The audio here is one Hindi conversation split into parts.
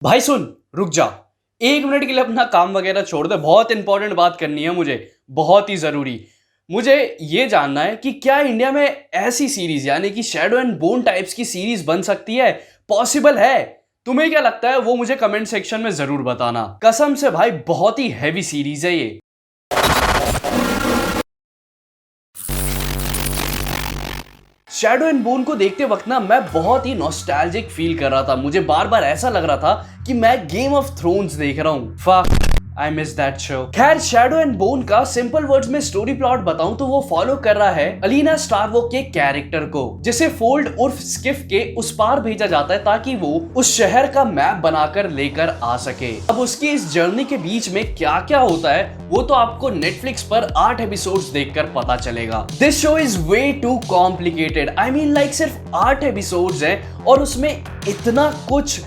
भाई सुन, रुक जा। 1 मिनट के लिए अपना काम वगैरह छोड़ दे, बहुत इंपॉर्टेंट बात करनी है मुझे, बहुत ही जरूरी। मुझे ये जानना है कि क्या इंडिया में ऐसी सीरीज यानी कि शैडो एंड बोन टाइप्स की सीरीज बन सकती है? पॉसिबल है? तुम्हें क्या लगता है वो मुझे कमेंट सेक्शन में जरूर बताना। कसम से भाई, बहुत ही हैवी सीरीज है ये। शैडो एंड बोन को देखते वक्त ना मैं बहुत ही नॉस्टैल्जिक फील कर रहा था। मुझे बार बार ऐसा लग रहा था कि मैं गेम ऑफ थ्रोन्स देख रहा हूँ। Fuck, I miss that show. खैर, शैडो एंड बोन का सिंपल वर्ड्स में स्टोरी प्लॉट बताऊं तो वो फॉलो कर रहा है अलीना स्टारवो के कैरेक्टर को, जिसे फोल्ड उर्फ स्किफ के उस पार भेजा जाता है ताकि वो उस शहर का मैप बनाकर लेकर आ सके। अब उसकी इस जर्नी के बीच में क्या क्या होता है वो तो आपको नेटफ्लिक्स पर 8 एपिसोड्स देखकर पता चलेगा। This show is way too complicated. I mean like सिर्फ 8 एपिसोड्स हैं और उसमें इतना कुछ।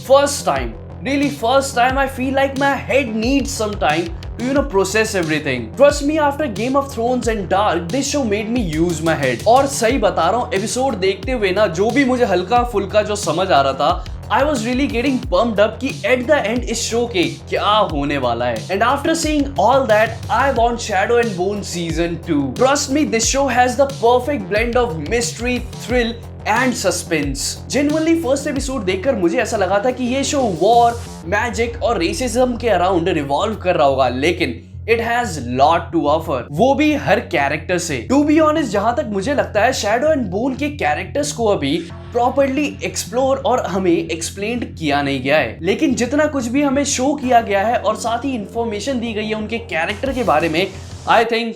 First time, really first time I feel like my head needs some time to process everything. Trust me, after Game of Thrones and Dark, this show made me use my head. और सही बता रहा हूँ, एपिसोड देखते हुए ना जो भी मुझे हल्का फुल्का जो समझ आ रहा था, I was really getting pumped up कि at the end इस शो के क्या होने वाला है। And after seeing all that, I want Shadow and Bone season 2. Trust me, this show has the perfect blend of mystery, thrill and suspense. Genuinely first episode देखकर मुझे ऐसा लगा था कि ये शो वॉर, मैजिक और रेसिज्म के अराउंड रिवॉल्व कर रहा होगा, लेकिन it has lot to offer, वो भी हर कैरेक्टर से। टू बी ऑनेस्ट, जहां तक मुझे लगता है शैडो एंड बोन के कैरेक्टर्स को अभी प्रॉपर्ली एक्सप्लोर और हमें एक्सप्लेन किया नहीं गया है, लेकिन जितना कुछ भी हमें शो किया गया है और साथ ही इंफॉर्मेशन दी गई है उनके कैरेक्टर के बारे में, I think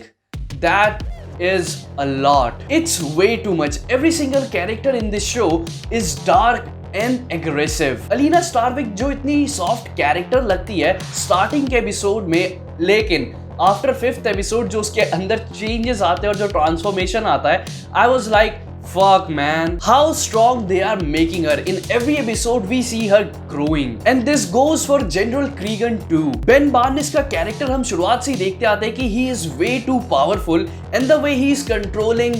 that is a lot. It's way too much. Every single character in this show is dark and aggressive. Alina Starvik जो इतनी सॉफ्ट कैरेक्टर लगती है स्टार्टिंग के एपिसोड में, लेकिन आफ्टर 5th एपिसोड जो उसके अंदर चेंजेस आते हैं और जो ट्रांसफॉर्मेशन आता है, I was like fuck man, how strong they are making her. In every episode we see her growing, and this goes for General Cregan too. Ben Barnes का कैरेक्टर हम शुरुआत से ही देखते आते हैं कि he is way too powerful, and the way he is controlling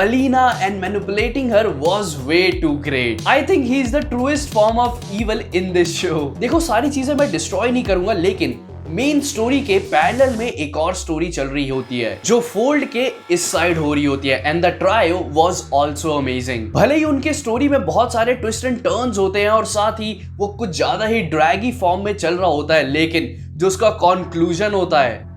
Alina and manipulating her was way too great. I think he is the truest form of evil in this show. देखो, सारी चीजें मैं डिस्ट्रॉय नहीं करूंगा, लेकिन मेन स्टोरी के पैरेलल में एक और स्टोरी चल रही होती है जो फोल्ड के इस साइड हो रही होती है, and the trio was also amazing. भले ही उनके स्टोरी में बहुत सारे ट्विस्ट एंड टर्न्स होते हैं और साथ ही वो कुछ ज्यादा ही ड्रैगी फॉर्म में चल रहा होता है, लेकिन जो उसका कंक्लूजन होता है,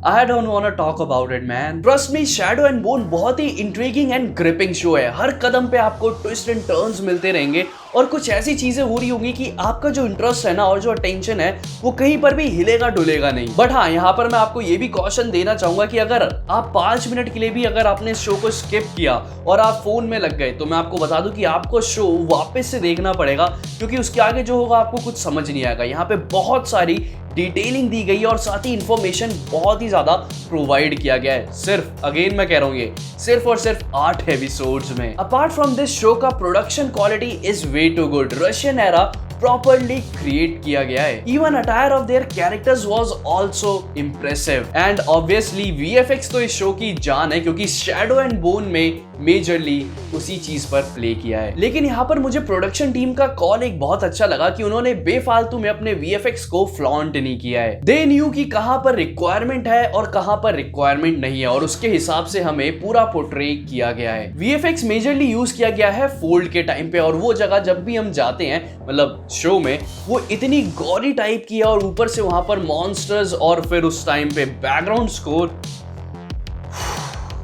I don't wanna talk about it, man. Trust me, Shadow and Bone बहुत ही intriguing and gripping शो है। हर कदम पे आपको ट्विस्ट एंड टर्न्स मिलते रहेंगे और कुछ ऐसी चीजें हो रही होंगी कि आपका जो इंटरेस्ट है ना और जो अटेंशन है वो कहीं पर भी हिलेगा डुलेगा नहीं। बट हाँ, यहाँ पर मैं आपको ये भी कॉशन देना चाहूंगा कि अगर आप 5 मिनट के लिए भी अगर आपने इस शो को स्किप किया और आप फोन में लग गए, तो मैं आपको बता दूं कि आपको शो वापस से देखना पड़ेगा, क्योंकि उसके आगे जो होगा आपको कुछ समझ नहीं आएगा। यहाँ पे बहुत सारी डिटेलिंग दी गई है और साथ ही इंफॉर्मेशन बहुत ही ज्यादा प्रोवाइड किया गया है। सिर्फ, अगेन मैं कह रहा हूँ, ये सिर्फ और सिर्फ 8 एपिसोड्स में। अपार्ट फ्रॉम दिस शो का production quality is way too good. Russian era properly create किया गया है। Even attire of their characters was also impressive, and obviously VFX तो इस शो की जान है, क्योंकि शैडो एंड बोन में मेजरली उसी चीज पर प्ले किया है। लेकिन यहाँ पर मुझे प्रोडक्शन टीम का कॉल एक बहुत अच्छा लगा कि उन्होंने बेफालतू में अपने वीएफएक्स को फ्लॉन्ट नहीं किया है। दे न्यू कि कहां पर रिक्वायरमेंट है और कहां पर रिक्वायरमेंट नहीं है, और उसके हिसाब से हमें पूरा पोर्ट्रे किया गया है। वीएफएक्स मेजरली यूज किया गया है फोल्ड के टाइम पे, और वो जगह जब भी हम जाते हैं, मतलब शो में, वो इतनी गॉरी टाइप की है, और ऊपर से वहां पर मॉन्स्टर्स और फिर उस टाइम पे बैकग्राउंड स्कोर,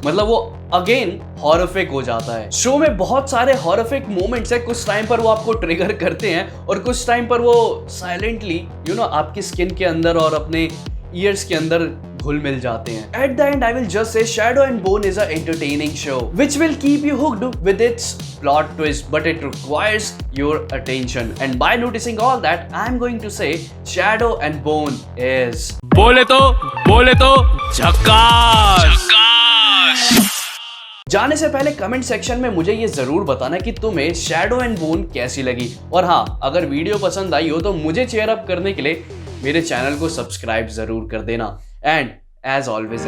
मतलब वो अगेन हॉरिफिक हो जाता है। शो में बहुत सारे हॉरिफिक मोमेंट्स है। कुछ टाइम पर वो आपको ट्रिगर करते हैं और कुछ टाइम पर वो साइलेंटली आपकी स्किन के अंदर और अपने ईयर्स के अंदर घुल मिल जाते हैं। At the end, I will just say Shadow and Bone is an entertaining show which will keep you hooked with its plot twist, but it requires your attention. And by noticing all that, I'm going to say Shadow and Bone is बोले तो झक्कास। जाने से पहले कमेंट सेक्शन में मुझे ये जरूर बताना कि तुम्हें शैडो एंड बोन कैसी लगी, और हाँ, अगर वीडियो पसंद आई हो तो मुझे चेयर अप करने के लिए मेरे चैनल को सब्सक्राइब जरूर कर देना। And as always,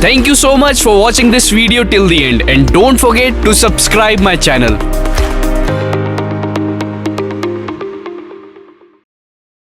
thank you so much for watching this video till the end, and don't forget to subscribe my channel.